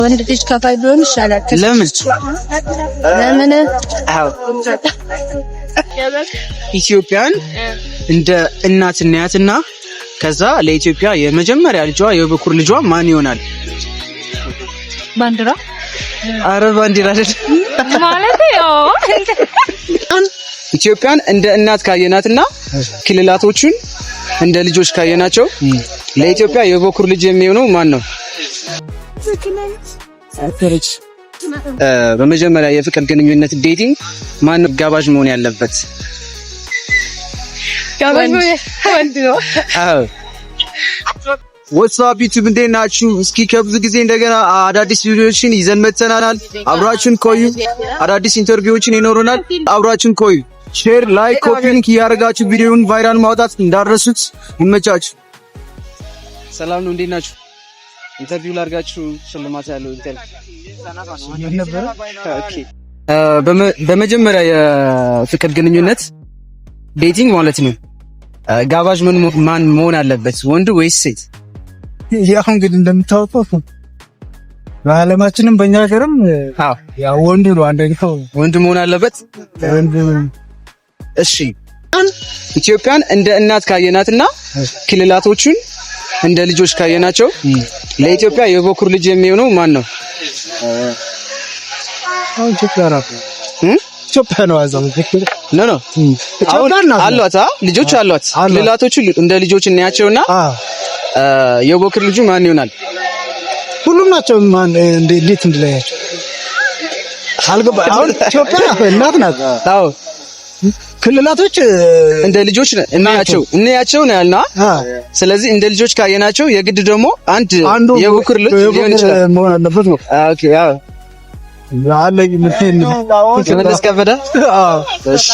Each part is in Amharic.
ወንድ ልጅ ከፋይ ቢሆን ይሻላል። ለምን? አዎ ኢትዮጵያን እንደ እናት እናያትና ከዛ ለኢትዮጵያ የመጀመሪያ ልጇ የበኩር ልጇ ማን ይሆናል? ባንዲራ። አረ ባንዲራ አይደል ማለት ያው ኢትዮጵያን እንደ እናት ካየናትና ክልላቶቹን እንደ ልጆች ካየናቸው ለኢትዮጵያ የበኩር ልጅ የሚሆነው ማን ነው? በመጀመሪያ የፍቅር ግንኙነት ዴቲንግ ማን ጋባዥ መሆን ያለበት? ጋባዥ ወንድ ነው። አዎ ወትስአፕ ዩቲዩብ እንዴት ናችሁ? እስኪ ከብዙ ጊዜ እንደገና አዳዲስ ቪዲዮዎችን ይዘን መጥተናል። አብራችሁን ቆዩ። አዳዲስ ኢንተርቪዎችን ይኖሩናል። አብራችሁን ቆዩ። ሼር፣ ላይክ፣ ኮፒ ሊንክ ያደርጋችሁ ቪዲዮውን ቫይራል ማውጣት እንዳረሱት። ይመቻችሁ። ሰላም ነው፣ እንዴት ናችሁ? ኢንተርቪው ላድርጋችሁ። ሽልማት ያለው ኢንተርቪው ነበር። ኦኬ በመጀመሪያ የፍቅር ግንኙነት ዴቲንግ ማለት ነው ጋባዥ ማን መሆን አለበት? ወንድ ወይስ ሴት? ያው እንግዲህ እንደምታውቀው በዓለማችንም በእኛ ሀገርም ያው ወንድ ነው አንደኛው ወንድ መሆን አለበት። እሺ ኢትዮጵያን እንደ እናት ካየናትና ክልላቶቹን እንደ ልጆች ካየናቸው ለኢትዮጵያ የበኩር ልጅ የሚሆነው ማን ነው? ኢትዮጵያ ነው አዛው ኖ አሏት ልጆች አሏት። ክልላቶቹ እንደ ልጆች እናያቸውና የበኩር ልጁ ማን ይሆናል? ሁሉም ናቸው። ማን እንዴት እንድለያቸው አልገባ። አሁን ኢትዮጵያ እናት ናት። አዎ ክልላቶች እንደ ልጆች እናያቸው ነው ያልና፣ ስለዚህ እንደ ልጆች ካየናቸው የግድ ደግሞ አንድ የበኩር ልጅ ሊሆን ይችላል መሆን አለበት ነው። ኦኬ አዎ ያለኝ ከመለስ ከበደ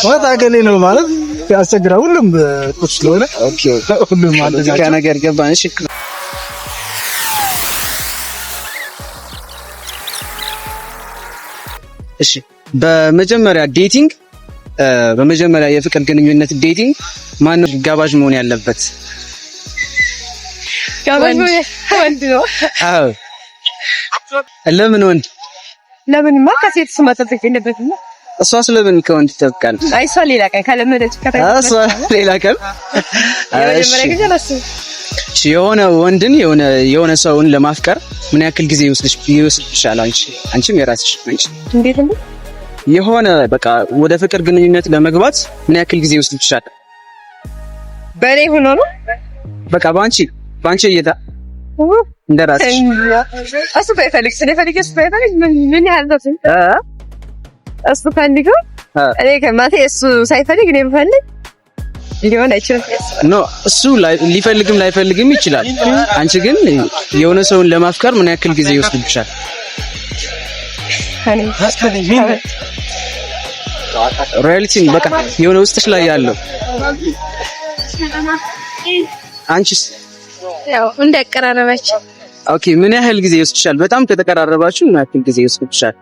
ወጣገሌ ነው ማለት ያስቸግራል። ሁሉም ቁስ ስለሆነ ኦኬ ሁሉም ማለት ከነገር ገባን። እሺ እሺ በመጀመሪያ ዴቲንግ በመጀመሪያ የፍቅር ግንኙነት ዴቲንግ ማን ነው ጋባዥ መሆን ያለበት? ጋባዥ ወንድ ነው። አዎ ለምን ወንድ? ለምንማ ከሴት መጠበቅ የለበትም። እሷ ስለምን ከወንድ ትጠብቃለች? አይ እሷ ሌላ ቀን ካለመደች እሷ ሌላ ቀን የሆነ ወንድን የሆነ ሰውን ለማፍቀር ምን ያክል ጊዜ ይወስድሻል? አንቺም የራስሽ አንቺ እንዴት እንዴ የሆነ በቃ ወደ ፍቅር ግንኙነት ለመግባት ምን ያክል ጊዜ ይወስድሻል? በኔ ሆኖ ነው በቃ ባንቺ እይታ እንደራስሽ እሱ ባይፈልግ ምን ያህል ነው እሱ ፈልጎ እኔ ከማቴ እሱ ሳይፈልግ እኔ ብፈልግ ሊሆን አይችልም። ኖ እሱ ሊፈልግም ላይፈልግም ይችላል። አንቺ ግን የሆነ ሰውን ለማፍቀር ምን ያክል ጊዜ ይወስድብሻል? ሪያሊቲ በቃ የሆነ ውስጥሽ ላይ ያለው አንቺስ? ያው እንደቀራረባችሁ። ኦኬ ምን ያህል ጊዜ ይወስድሻል? በጣም ከተቀራረባችሁ ምን ያህል ጊዜ ይወስድሻል?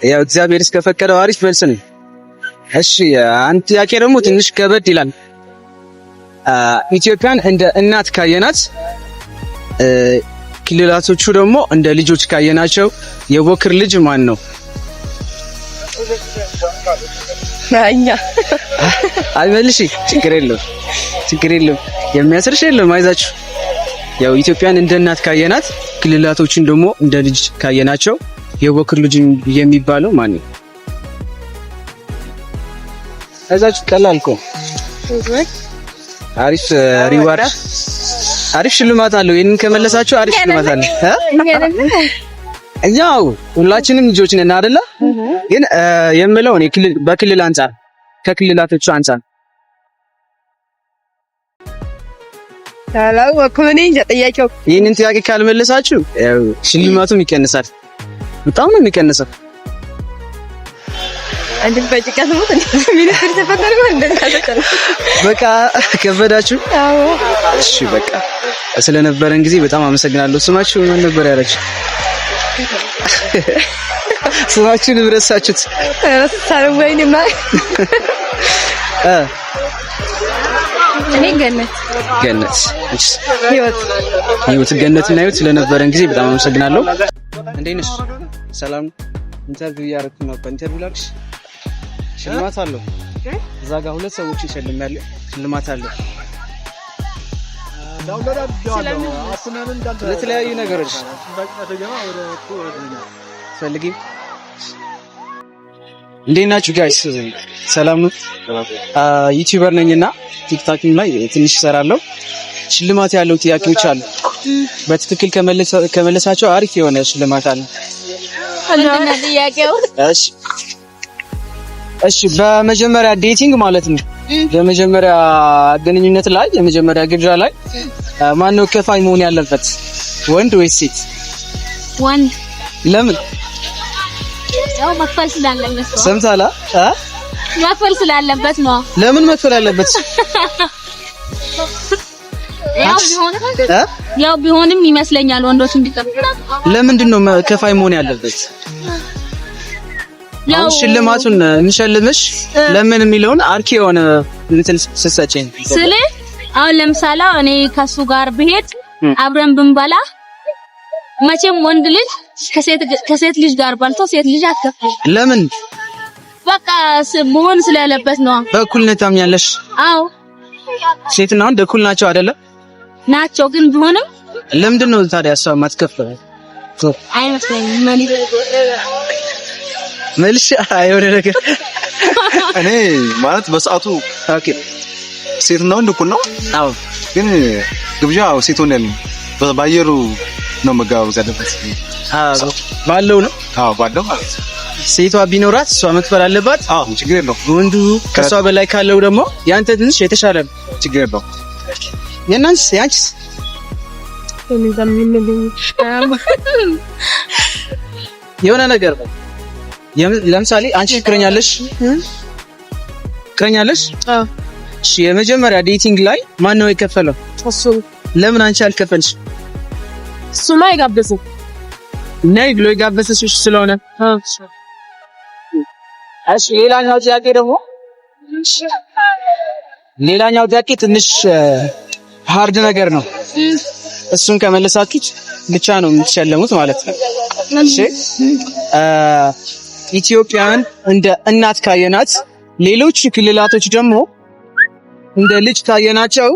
ያው እግዚአብሔር እስከፈቀደው አሪፍ መልስ ነው። እሺ አንተ ጥያቄ ደግሞ ትንሽ ከበድ ይላል። ኢትዮጵያን እንደ እናት ካየናት ክልላቶቹ ደግሞ እንደ ልጆች ካየናቸው የበኩር ልጅ ማን ነው? ማኛ አይመልሽ። ችግር የለም የሚያስርሽ የለም። አይዛችሁ ያው ኢትዮጵያን እንደ እናት ካየናት ክልላቶችን ደግሞ እንደ ልጅ ካየናቸው የበኩር ልጅ የሚባለው ማን ነው? አይዛችሁ ቀላል እኮ አሪፍ ሪዋርድ አሪፍ ሽልማት አለው። ይሄንን ከመለሳችሁ አሪፍ ሽልማት አለው። እኛው ሁላችንም ልጆች ነን አይደለ? ግን የምለው እኔ በክልል አንፃር ከክልላቶቹ አንፃር ታላው ወኩኔ ጥያቄው ይሄንን ጥያቄ ካልመለሳችሁ ሽልማቱም ይቀንሳል። በጣም ነው የሚቀንሰው። አንድ በጭቃት ነው ሚኒስትር ተፈጠረ እንደታሰቀለ በቃ ከበዳችሁ? አዎ እሺ በቃ ስለነበረን ጊዜ በጣም አመሰግናለሁ። ስማችሁ ምን ነበር ያላችሁ? ስማችሁን ብረሳችሁት? እኔ ገነት ህይወት ገነትና ህይወት ስለነበረን ጊዜ በጣም አመሰግናለሁ። እንዴት ነሽ? ሰላም። ኢንተርቪው ያደረኩ ነበር። ኢንተርቪው ላድርግሽ? ሽልማት አለው እዛ ጋር 2 ሰዎች ይሸልማሉ። ሽልማት አለው ለተለያዩ ነገሮች ፈልጊ። እንዴት ናችሁ ጋይስ? ሰላም ነው። ዩቲዩበር ነኝና ቲክቶክም ላይ ትንሽ እሰራለሁ። ሽልማት ያለው ጥያቄዎች አሉ። በትክክል ከመለሳቸው አሪፍ የሆነ ሽልማት አለ። እና ጥያቄው እሺ በመጀመሪያ ዴቲንግ ማለት ነው። በመጀመሪያ ግንኙነት ላይ የመጀመሪያ ግብዣ ላይ ማን ነው ከፋይ መሆን ያለበት? ወንድ ወይስ ሴት? ወንድ። ለምን? ያው መክፈል ስላለበት ነው። ሰምታላ? መክፈል ስላለበት ነው። ለምን መክፈል አለበት? ያው ቢሆንም ይመስለኛል ወንዶች እንዲከፍሉ። ለምንድን ነው ከፋይ መሆን ያለበት? ያው ሽልማቱን እንሸልምሽ ለምን የሚለውን አርኪ የሆነ እንትን ሰሰጨኝ ስለ አሁን ለምሳሌ እኔ ከሱ ጋር ብሄድ አብረን ብንበላ መቼም ወንድ ልጅ ከሴት ልጅ ጋር ባልቶ ሴት ልጅ አትከፍል። ለምን? በቃ መሆን ስለሌለበት ነው። በእኩልነት ታምኛለሽ? አዎ ሴትና ወንድ እኩል ናቸው አይደለ? ናቸው። ግን ቢሆንም ለምንድን ነው ታዲያ እሷ የማትከፍለው? አይመስለኝም። መልሽ አይወደ ነገር እኔ ማለት በሰዓቱ ኦኬ ሴትና ወንድ እኩል ነው። አዎ ግን ግብዣው ሴት ወንድ ያለው ባየሩ ነው መጋበዝ ያለበት። አዎ ባለው ነው። አዎ ባለው ሴቷ ቢኖራት እሷ መክፈል አለባት። አዎ ችግር የለውም። ወንዱ ከሷ በላይ ካለው ደግሞ ያንተ ትንሽ የተሻለ ነው። ችግር የለውም። የናንስ ያንቺስ የሆነ ነገር ነው። ለምሳሌ አንቺ ፍቅረኛለሽ? አዎ። እሺ የመጀመሪያ ዴቲንግ ላይ ማን ነው የከፈለው? እሱ። ለምን አንቺ አልከፈልሽ? እሱማ አይጋበዝም። ነይ ብሎ የጋበዘሽ ስለሆነ። እሺ ሌላኛው ጥያቄ ትንሽ ሃርድ ነገር ነው። እሱን ከመለሳችሁት ብቻ ነው የምትሸለሙት ማለት ነው። እሺ ኢትዮጵያን እንደ እናት ካየናት ሌሎች ክልላቶች ደግሞ እንደ ልጅ ካየናቸው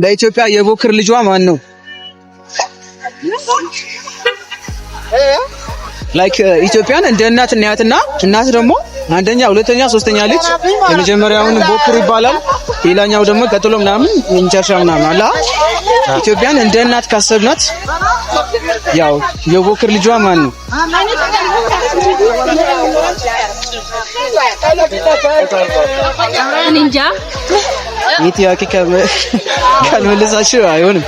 ለኢትዮጵያ የቦክር ልጇ ማን ነው? ላይክ ኢትዮጵያን እንደ እናት እናያትና እናት ደግሞ አንደኛ፣ ሁለተኛ፣ ሶስተኛ ልጅ የመጀመሪያውን ቦክር ይባላል። ሌላኛው ደግሞ ቀጥሎ ምናምን የመጨረሻ ምናምን አላ ኢትዮጵያን እንደ እናት ካሰብናት ያው የቦክር ልጇ ማን ነው? እንጃ። ጥያቄ ካልመለሳችሁ አይሆንም።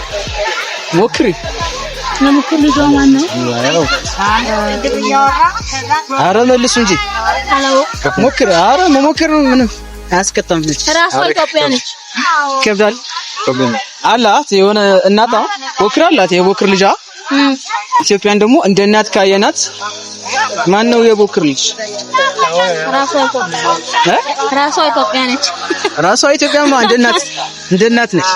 ሞክሪ። የቦክር ልጇ ማን ነው? ኧረ መልሱ እንጂ ሞክሪ። ኧረ መሞከር ነው ምንም አያስከታም። ራሷ ኢትዮጵያ ነች። ከብዳል አላት የሆነ እናቷ ቦክር አላት የቦክር ልጇ። ኢትዮጵያን ደግሞ እንደ እናት ካየናት ማን ነው የቦክር ልጅ? ራሷ ኢትዮጵያ ነች። ራሷ ኢትዮጵያማ እንደ እናት ነች።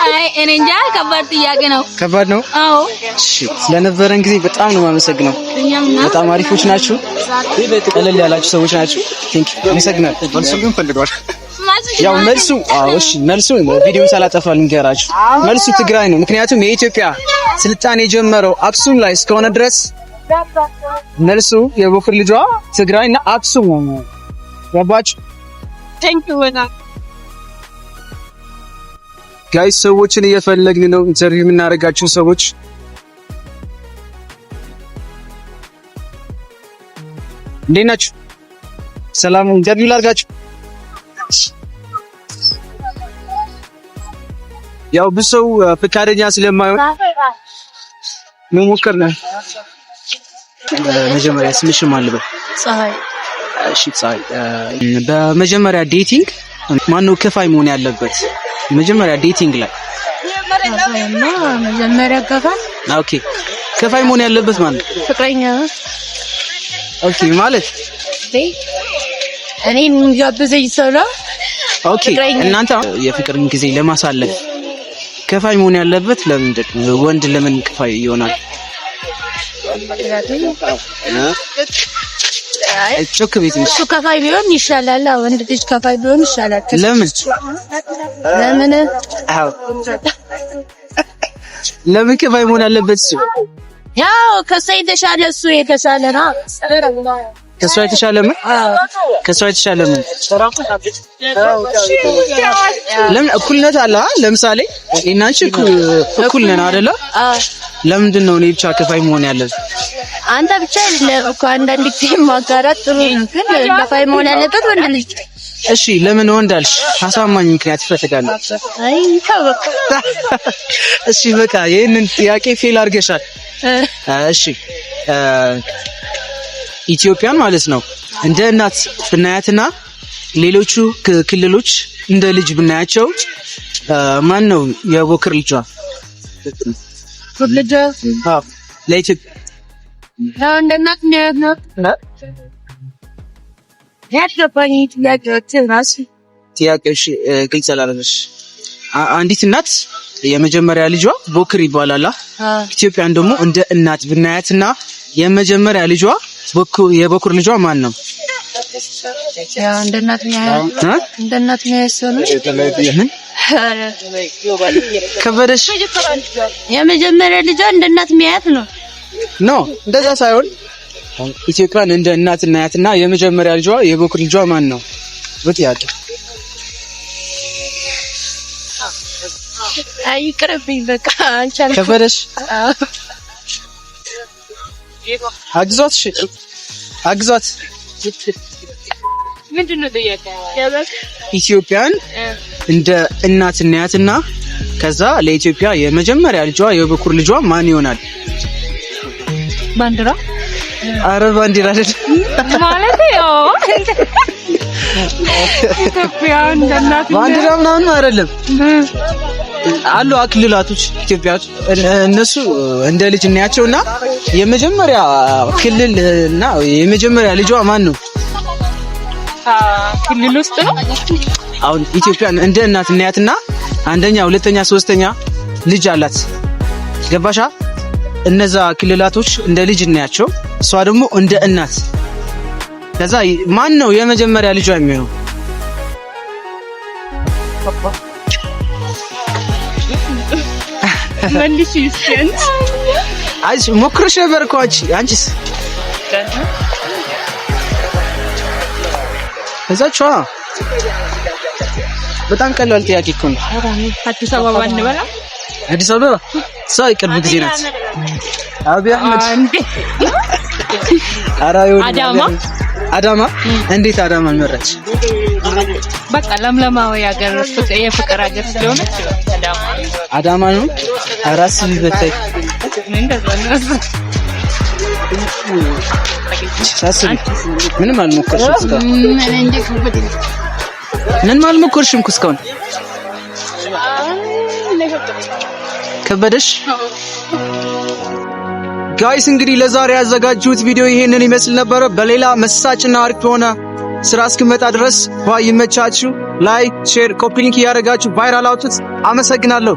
አይ እኔ እንጃ። ከባድ ጥያቄ ነው። ከባድ ነው። አዎ። እሺ ስለነበረን ጊዜ በጣም ነው የማመሰግነው። በጣም አሪፎች ናችሁ። ቀለል ያላችሁ ሰዎች ናችሁ። ቴንክ ዩ። አመሰግናለሁ። መልሱ ግን ፈልገዋል። ያው መልሱ እሺ መልሱ ቪዲዮን ሳላጠፋ ልንገራችሁ። መልሱ ትግራይ ነው። ምክንያቱም የኢትዮጵያ ስልጣኔ የጀመረው አክሱም ላይ እስከሆነ ድረስ መልሱ የቦክር ልጇ ትግራይና አክሱም ነው። ገባችሁ? ቴንክ ዩ ጋይስ ሰዎችን እየፈለግን ነው ኢንተርቪው የምናደርጋችሁ ሰዎች። እንዴት ናችሁ? ሰላም ኢንተርቪው ላድርጋችሁ። ያው ብዙ ሰው ፍቃደኛ ስለማይሆን መሞከር ነው። መጀመሪያ ስምሽ ማን ልበል? ፀሐይ። እሺ ፀሐይ፣ በመጀመሪያ ዴቲንግ ማነው ከፋይ መሆን ያለበት? መጀመሪያ ዴቲንግ ላይ መጀመሪያ ከፋይ። ኦኬ ከፋይ መሆን ያለበት ማን ነው? ፍቅረኛ። ኦኬ ማለት እኔ የሚጋብዘኝ ሰው ነው። ኦኬ እናንተ የፍቅርን ጊዜ ለማሳለፍ ከፋይ መሆን ያለበት ለምንድን ነው? ወንድ ለምን ከፋይ ይሆናል? ጮክ ቤት እሱ ከፋይ ቢሆን ይሻላል። ወንድ ልጅ ከፋይ ቢሆን ይሻላል። ለምን ለምን ከፋይ መሆን ያለበት እሱ? ያው ከሷ የተሻለ እሱ የተሻለ ነው። ከሷ የተሻለ ምን? ከሷ የተሻለ ምን? ለምን እኩልነት አለ? ለምሳሌ እናንቺ እኩል ነን አይደለ? ለምንድን ነው እኔ ብቻ ከፋይ መሆን ያለበት? አንተ ብቻ አይደለም እኮ አንዳንድ ጊዜ ማጋራት ጥሩ ነው፣ ግን ከፋይ መሆን ያለበት ወንድ ልጅ። እሺ ለምን ወንድ አልሽ? አሳማኝ ምክንያት ይፈልጋል። አይ ታወቅ። እሺ በቃ ይሄንን ጥያቄ ፌል አድርገሻል። እሺ ኢትዮጵያን ማለት ነው እንደ እናት ብናያትና ሌሎቹ ክልሎች እንደ ልጅ ብናያቸው ማን ነው የቦክር ልጇ? ልጅ ለኢትዮጵያ እንደ እናት ነው። ያገባኝ ጥያቄሽ ግልጽ አላደረግሽ። አንዲት እናት የመጀመሪያ ልጇ ቦክር ይባላል። ኢትዮጵያን ደግሞ እንደ እናት ብናያትና የመጀመሪያ ልጇ የቦክር ልጇ ማን ነው? እንደ እናት ነው ያሰኑ ከበደሽ የመጀመሪያ ልጇ እንደ እናት ሚያት ነው። ኖ እንደዛ ሳይሆን ኢትዮጵያን እንደ እናት እናያትና የመጀመሪያ ልጇ የቦክር ልጇ ማን ነው? በጥያቄ አይቅርብኝ በቃ አንቻልኩም። ከበደሽ አግዟት ምንድነው ጥያቄው? ኢትዮጵያን እንደ እናት እናያትና ከዛ ለኢትዮጵያ የመጀመሪያ ልጇ የበኩር ልጇ ማን ይሆናል? ባንዲራ። አረ ባንዲራ አይደለም ማለት ነው። ኢትዮጵያ እንደ እናት ባንዲራ ምናምን አይደለም። አሉ አክልላቶች ኢትዮጵያ እነሱ እንደ ልጅ እናያቸውና የመጀመሪያ ክልልና የመጀመሪያ ልጇ ማን ነው? ክልል ውስጥ ነው። አሁን ኢትዮጵያን እንደ እናት እናያትና አንደኛ፣ ሁለተኛ፣ ሶስተኛ ልጅ አላት። ገባሻ? እነዛ ክልላቶች እንደ ልጅ እናያቸው፣ እሷ ደግሞ እንደ እናት። ከዛ ማን ነው የመጀመሪያ ልጇ የሚሆነው? መልሽ ይስከንት አይሽ ሞክረሽ ነበር እኮ አንቺስ እዛቿ በጣም ቀላል ጥያቄ እኮ ነው። አዲስ አበባ እንበላ። አዲስ አበባ ሳይ ቅርብ ጊዜ ናት። አብይ አህመድ አዳማ እንዴት አዳማን መረጥሽ? በቃ ለምለማው ያገር የፍቅር ሀገር ስለሆነ አዳማ ነው። አራስ ቢበታይ ምንም አልሞከርሽም እስካሁን ከበደሽ? ጋይስ እንግዲህ ለዛሬ ያዘጋጁት ቪዲዮ ይሄንን ይመስል ነበር። በሌላ መሳጭና አሪፍ ሆነ ስራ እስክመጣ ድረስ ይመቻችሁ። ላይክ፣ ሼር፣ ኮፒ ሊንክ ያደርጋችሁ ቫይራል አውጡት። አመሰግናለሁ።